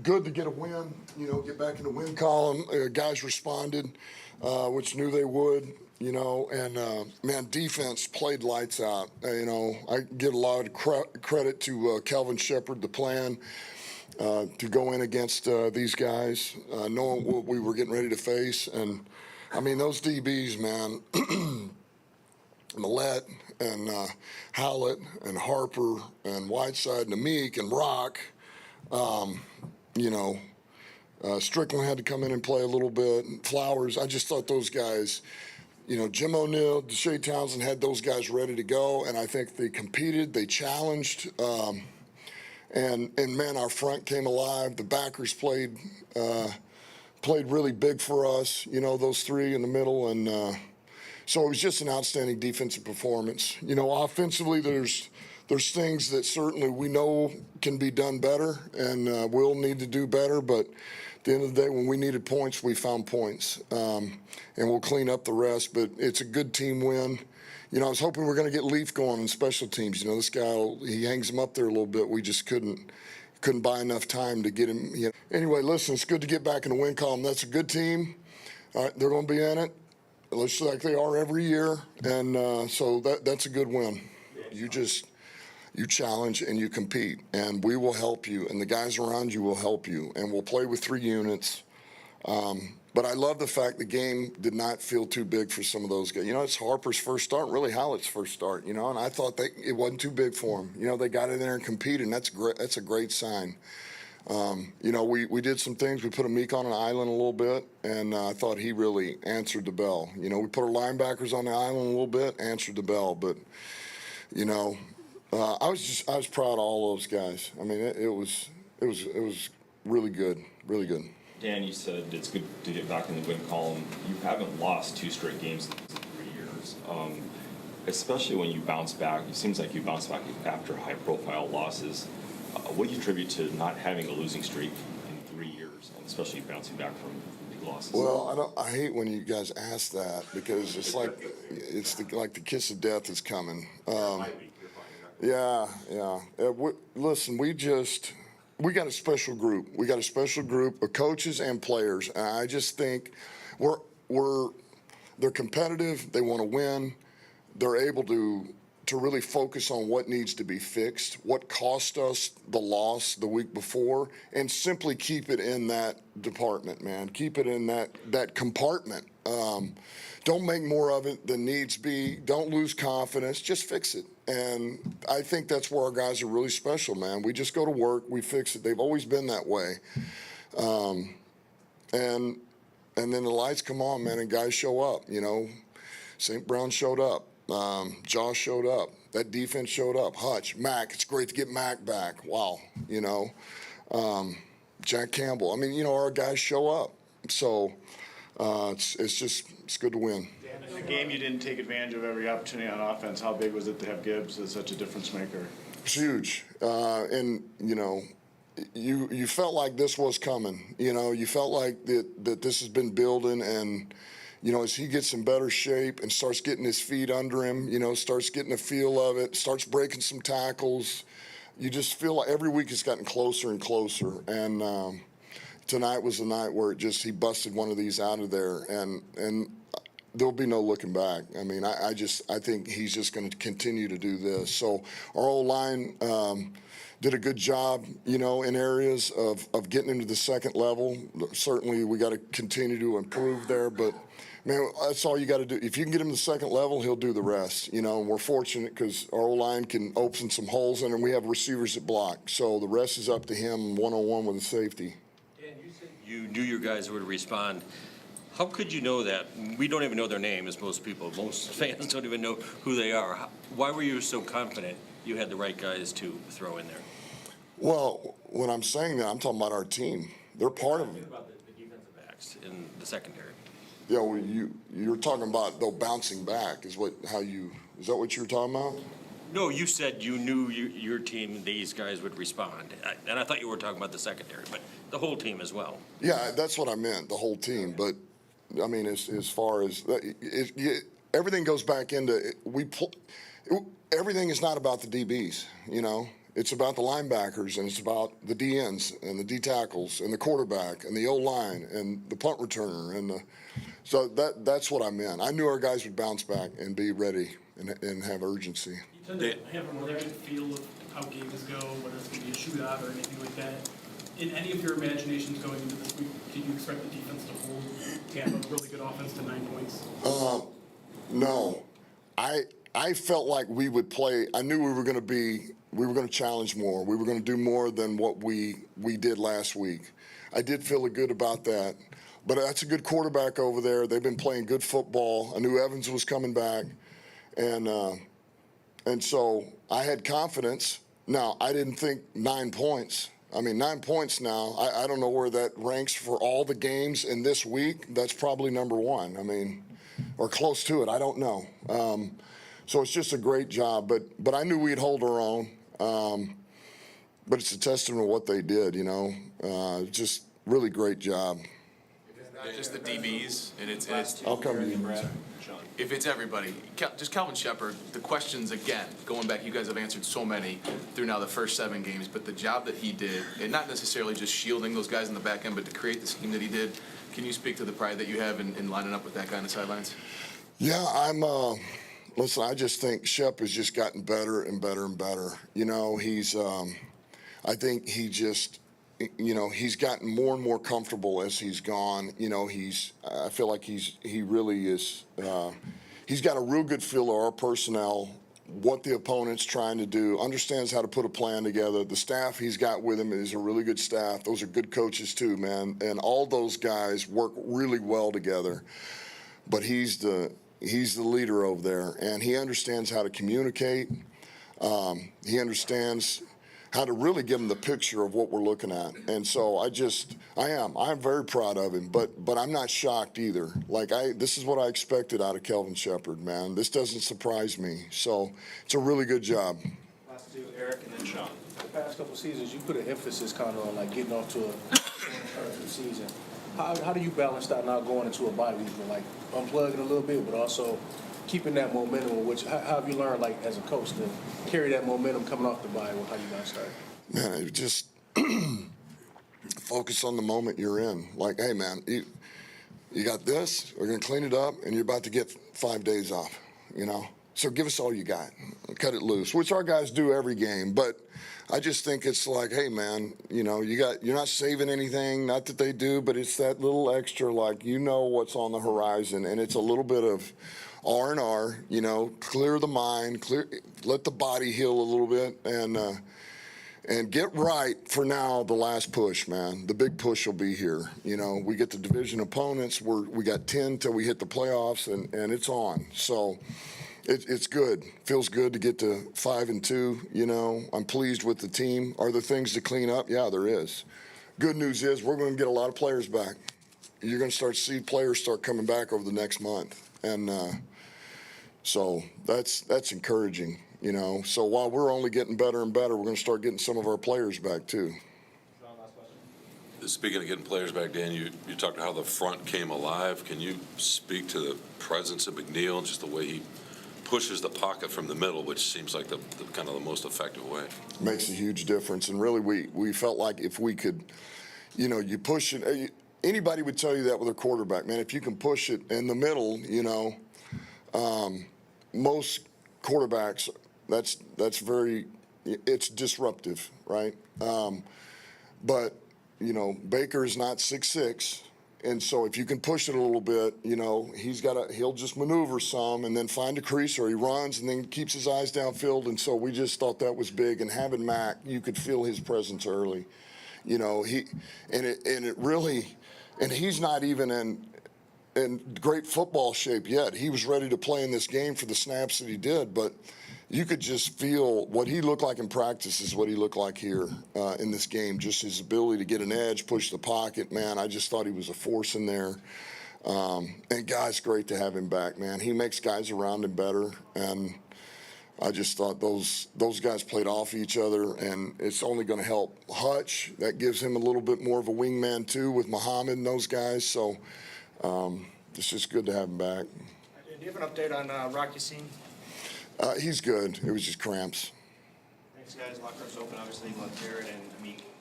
good to get a win, get back in the win column. Guys responded, which knew they would, and man, defense played lights out. I give a lot of credit to Calvin Shepard, the plan to go in against these guys, knowing what we were getting ready to face. And I mean, those DBs, man, Millette and Hallett and Harper and Whiteside and Amik and Rock, Strickland had to come in and play a little bit. Flowers, I just thought those guys, Jim O'Neill, Deshae Townsend had those guys ready to go, and I think they competed, they challenged, and man, our front came alive. The backers played really big for us, those three in the middle, and so it was just an outstanding defensive performance. Offensively, there's things that certainly we know can be done better, and we'll need to do better, but at the end of the day, when we needed points, we found points, and we'll clean up the rest, but it's a good team win. I was hoping we were going to get Leaf going in special teams. This guy, he hangs him up there a little bit. We just couldn't buy enough time to get him. Anyway, listen, it's good to get back in the win column. That's a good team. All right, they're going to be in it, just like they are every year, and so that's a good win. You challenge and you compete, and we will help you, and the guys around you will help you, and we'll play with 3 units. But I love the fact the game did not feel too big for some of those guys. It's Harper's first start, really Hallett's first start, and I thought it wasn't too big for them. They got in there and competed, and that's great. That's a great sign. We did some things. We put Amik on an island a little bit, and I thought he really answered the bell. We put our linebackers on the island a little bit, answered the bell, but, I was proud of all those guys. I mean, it was really good, really good. Dan, you said it's good to get back in the win column. You haven't lost 2 straight games in 3 years, especially when you bounce back. It seems like you bounce back after high-profile losses. What do you attribute to not having a losing streak in 3 years, and especially bouncing back from big losses? Well, I hate when you guys ask that, because it's like the kiss of death is coming. Yeah. Listen, we got a special group. We got a special group of coaches and players. And I just think they're competitive. They want to win. They're able to really focus on what needs to be fixed, what cost us the loss the week before, and simply keep it in that department, man. Keep it in that compartment. Don't make more of it than needs be. Don't lose confidence. Just fix it. And I think that's where our guys are really special, man. We just go to work. We fix it. They've always been that way. And then the lights come on, man, and guys show up. St. Brown showed up. Josh showed up. That defense showed up. Hutch, Mac. It's great to get Mac back. Wow. Jack Campbell. I mean, our guys show up. So it's good to win. In the game, you didn't take advantage of every opportunity on offense. How big was it to have Gibbs as such a difference maker? It's huge. And you felt like this was coming. You felt like that this has been building, and as he gets in better shape and starts getting his feet under him, starts getting a feel of it, starts breaking some tackles, you just feel like every week it's gotten closer and closer. And tonight was the night where he busted one of these out of there, and there'll be no looking back. I mean, I think he's just going to continue to do this. So our O-line did a good job, in areas of getting into the second level. Certainly we got to continue to improve there, but man, that's all you got to do. If you can get him to the second level, he'll do the rest. And we're fortunate because our O-line can open some holes in, and we have receivers that block. So the rest is up to him one-on-one with the safety. Dan, you said you knew your guys would respond. How could you know that? We don't even know their name, as most people. Most fans don't even know who they are. Why were you so confident you had the right guys to throw in there? Well, when I'm saying that, I'm talking about our team. They're part of it. About the defensive backs in the secondary. Yeah, well, you're talking about though bouncing back is that what you were talking about? No, you said you knew your team, these guys would respond, and I thought you were talking about the secondary, but the whole team as well. Yeah, that's what I meant, the whole team. But I mean, as far as everything goes back into everything is not about the DBs. It's about the linebackers, and it's about the DNs and the D tackles and the quarterback and the O-line and the punt returner. So that's what I meant. I knew our guys would bounce back and be ready and have urgency. You tend to have a more good feel of how games go, whether it's going to be a shootout or anything like that. In any of your imaginations going into this week, did you expect the defense to hold Tampa, really good offense, to 9 points? No. I felt like we would play. I knew we were going to challenge more. We were going to do more than what we did last week. I did feel good about that. But that's a good quarterback over there. They've been playing good football. I knew Evans was coming back. And so I had confidence. Now, I didn't think 9 points. I mean, 9 points now, I don't know where that ranks for all the games in this week. That's probably number one. I mean, or close to it. I don't know. So it's just a great job. But I knew we'd hold our own. But it's a testament of what they did, you know. Just really great job. It's not just the DBs, and it's I'll come to you. if it's everybody. Just Calvin Shepard, the questions again, going back, you guys have answered so many through now the first 7 games, but the job that he did, and not necessarily just shielding those guys in the back end, but to create the scheme that he did, can you speak to the pride that you have in lining up with that guy on the sidelines? Yeah, listen, I just think Shep has just gotten better and better and better. You know, I think he just, you know, he's gotten more and more comfortable as he's gone. You know, I feel like he really is, he's got a real good feel of our personnel, what the opponent's trying to do, understands how to put a plan together. The staff he's got with him is a really good staff. Those are good coaches too, man. And all those guys work really well together. But he's the leader over there, and he understands how to communicate. He understands how to really give them the picture of what we're looking at. And so I'm very proud of him, but I'm not shocked either. Like this is what I expected out of Kelvin Shepard, man. This doesn't surprise me. So it's a really good job. Last two, Eric and then Sean. The past couple of seasons, you put an emphasis kind of on like getting off to a start to the season. How do you balance that now going into a bye week, and like unplugging a little bit, but also keeping that momentum? Which how have you learned, like as a coach, to carry that momentum coming off the bye? How you guys start? Man, it just focus on the moment you're in. Like, hey, man, you got this. We're gonna clean it up, and you're about to get 5 days off. You know, so give us all you got. Cut it loose, which our guys do every game, but. I just think it's like, hey, man, you know, you're not saving anything, not that they do, but it's that little extra, like, you know what's on the horizon, and it's a little bit of R&R, you know, clear the mind, let the body heal a little bit, and get right for now the last push, man. The big push will be here. You know, we get the division opponents. We got 10 till we hit the playoffs, and it's on. So. It's good. Feels good to get to 5-2. You know, I'm pleased with the team. Are there things to clean up? Yeah, there is. Good news is we're going to get a lot of players back. You're going to start to see players start coming back over the next month, and so that's encouraging. You know, so while we're only getting better and better, we're going to start getting some of our players back too. Sean, last question. Speaking of getting players back, Dan, you talked about how the front came alive. Can you speak to the presence of McNeil and just the way he pushes the pocket from the middle, which seems like the kind of the most effective way? Makes a huge difference. And really, we felt like if we could, you know, you push it. Anybody would tell you that with a quarterback, man. If you can push it in the middle, you know, most quarterbacks, that's very, it's disruptive, right? But, you know, Baker is not 6'6". And so if you can push it a little bit, you know, he'll just maneuver some and then find a crease, or he runs and then keeps his eyes downfield. And so we just thought that was big. And having Mac, you could feel his presence early. You know, and he's not even in great football shape yet. He was ready to play in this game for the snaps that he did, but you could just feel what he looked like in practice is what he looked like here in this game. Just his ability to get an edge, push the pocket, man. I just thought he was a force in there. And guys, great to have him back, man. He makes guys around him better, and I just thought those guys played off each other, and it's only going to help Hutch. That gives him a little bit more of a wingman too with Muhammad and those guys. So it's just good to have him back. Do you have an update on Rocky Scene? He's good. It was just cramps. Thanks, guys. Locker room's open, obviously. Love Jared and Amik.